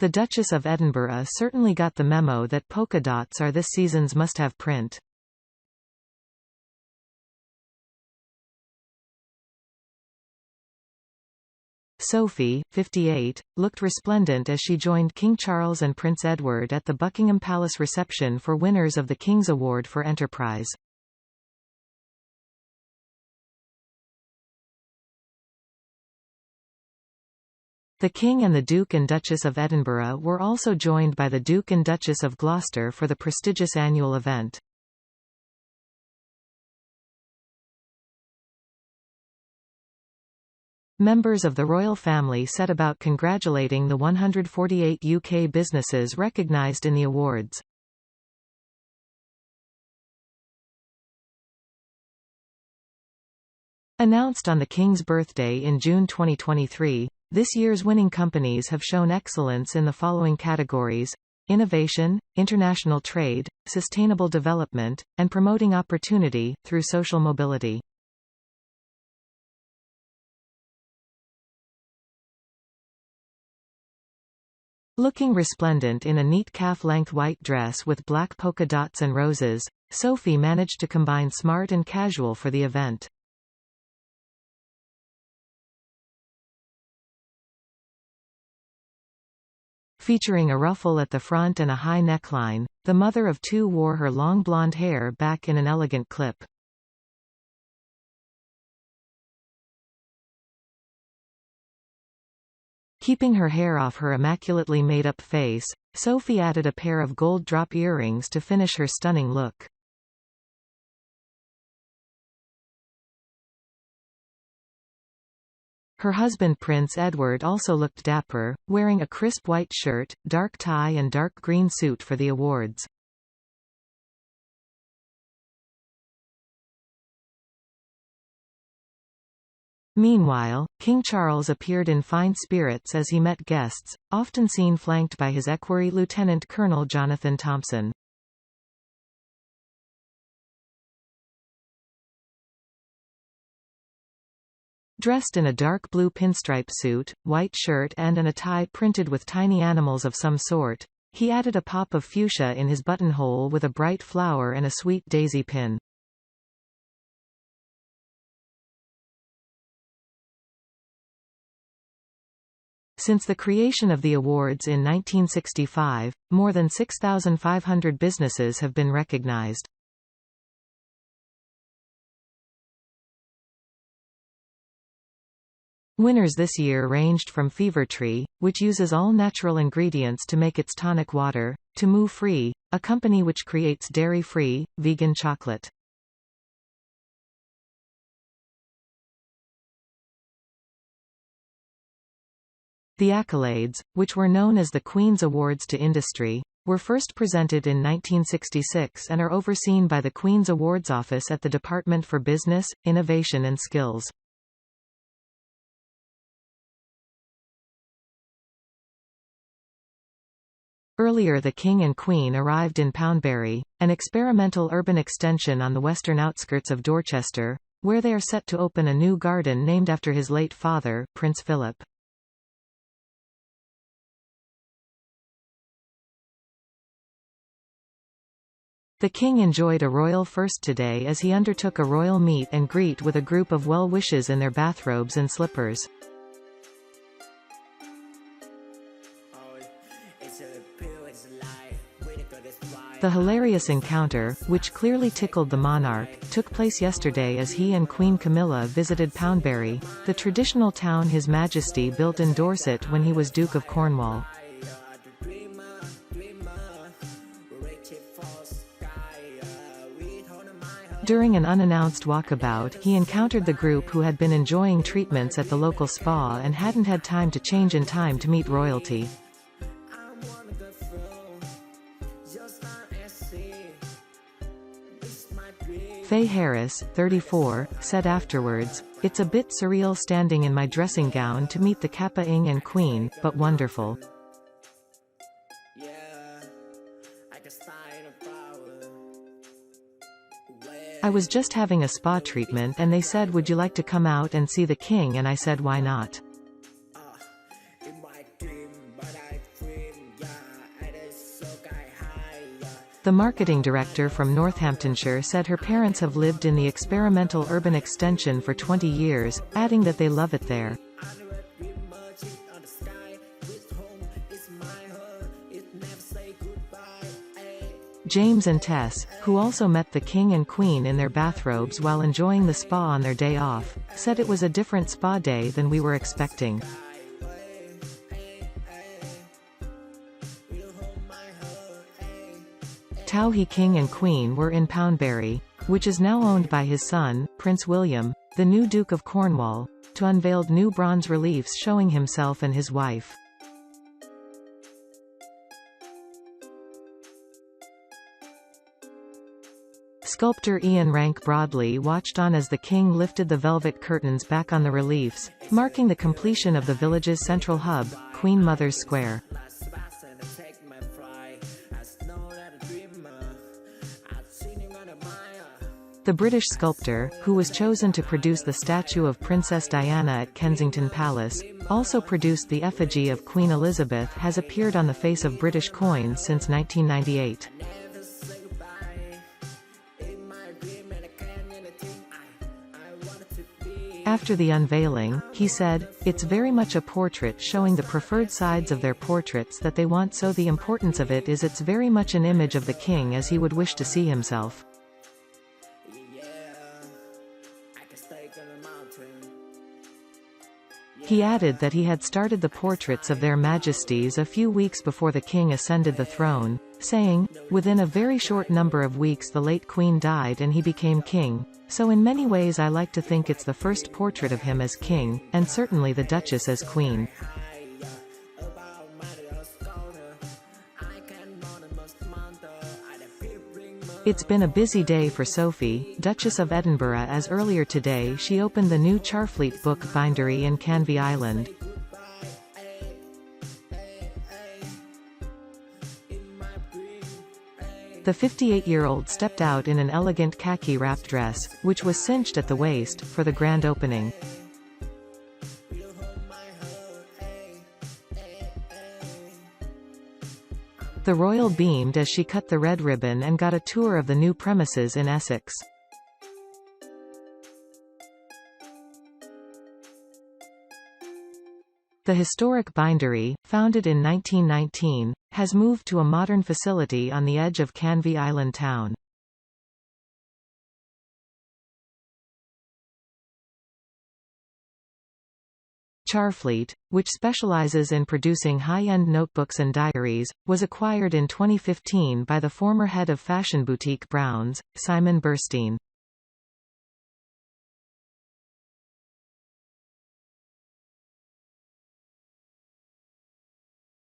The Duchess of Edinburgh certainly got the memo that polka dots are this season's must-have print. Sophie, 58, looked resplendent as she joined King Charles and Prince Edward at the Buckingham Palace reception for winners of the King's Award for Enterprise. The King and the Duke and Duchess of Edinburgh were also joined by the Duke and Duchess of Gloucester for the prestigious annual event. Members of the royal family set about congratulating the 148 UK businesses recognised in the awards. Announced on the King's birthday in June 2023, this year's winning companies have shown excellence in the following categories: innovation, international trade, sustainable development, and promoting opportunity through social mobility. Looking resplendent in a neat calf-length white dress with black polka dots and roses, Sophie managed to combine smart and casual for the event. Featuring a ruffle at the front and a high neckline, the mother of two wore her long blonde hair back in an elegant clip. Keeping her hair off her immaculately made-up face, Sophie added a pair of gold drop earrings to finish her stunning look. Her husband Prince Edward also looked dapper, wearing a crisp white shirt, dark tie and dark green suit for the awards. Meanwhile, King Charles appeared in fine spirits as he met guests, often seen flanked by his equerry Lieutenant Colonel Jonathan Thompson. Dressed in a dark blue pinstripe suit, white shirt and a tie printed with tiny animals of some sort, he added a pop of fuchsia in his buttonhole with a bright flower and a sweet daisy pin. Since the creation of the awards in 1965, more than 6,500 businesses have been recognized. Winners this year ranged from Fever Tree, which uses all natural ingredients to make its tonic water, to Moo Free, a company which creates dairy-free, vegan chocolate. The accolades, which were known as the Queen's Awards to Industry, were first presented in 1966 and are overseen by the Queen's Awards Office at the Department for Business, Innovation and Skills. Earlier the King and Queen arrived in Poundbury, an experimental urban extension on the western outskirts of Dorchester, where they are set to open a new garden named after his late father, Prince Philip. The King enjoyed a royal first today as he undertook a royal meet and greet with a group of well-wishers in their bathrobes and slippers. The hilarious encounter, which clearly tickled the monarch, took place yesterday as he and Queen Camilla visited Poundbury, the traditional town His Majesty built in Dorset when he was Duke of Cornwall. During an unannounced walkabout, he encountered the group who had been enjoying treatments at the local spa and hadn't had time to change in time to meet royalty. Faye Harris, 34, said afterwards, "It's a bit surreal standing in my dressing gown to meet the Kappa Ing and Queen, but wonderful. I was just having a spa treatment and they said, would you like to come out and see the King, and I said why not. The marketing director from Northamptonshire said her parents have lived in the experimental urban extension for 20 years, adding that they love it there. James and Tess, who also met the King and Queen in their bathrobes while enjoying the spa on their day off, said it was a different spa day than we were expecting. Tauhi King and Queen were in Poundbury, which is now owned by his son, Prince William, the new Duke of Cornwall, to unveil new bronze reliefs showing himself and his wife. Sculptor Ian Rank Broadley watched on as the king lifted the velvet curtains back on the reliefs, marking the completion of the village's central hub, Queen Mother's Square. The British sculptor, who was chosen to produce the statue of Princess Diana at Kensington Palace, also produced the effigy of Queen Elizabeth, has appeared on the face of British coins since 1998. After the unveiling, he said, "It's very much a portrait showing the preferred sides of their portraits that they want, so the importance of it is it's very much an image of the king as he would wish to see himself." He added that he had started the portraits of their majesties a few weeks before the king ascended the throne, saying, "Within a very short number of weeks the late queen died and he became king, so in many ways I like to think it's the first portrait of him as king, and certainly the Duchess as queen." It's been a busy day for Sophie, Duchess of Edinburgh, as earlier today she opened the new Charfleet book bindery in Canvey Island. The 58-year-old stepped out in an elegant khaki-wrapped dress, which was cinched at the waist, for the grand opening. The royal beamed as she cut the red ribbon and got a tour of the new premises in Essex. The historic bindery, founded in 1919, has moved to a modern facility on the edge of Canvey Island town. Charfleet, which specializes in producing high-end notebooks and diaries, was acquired in 2015 by the former head of fashion boutique Browns, Simon Burstein.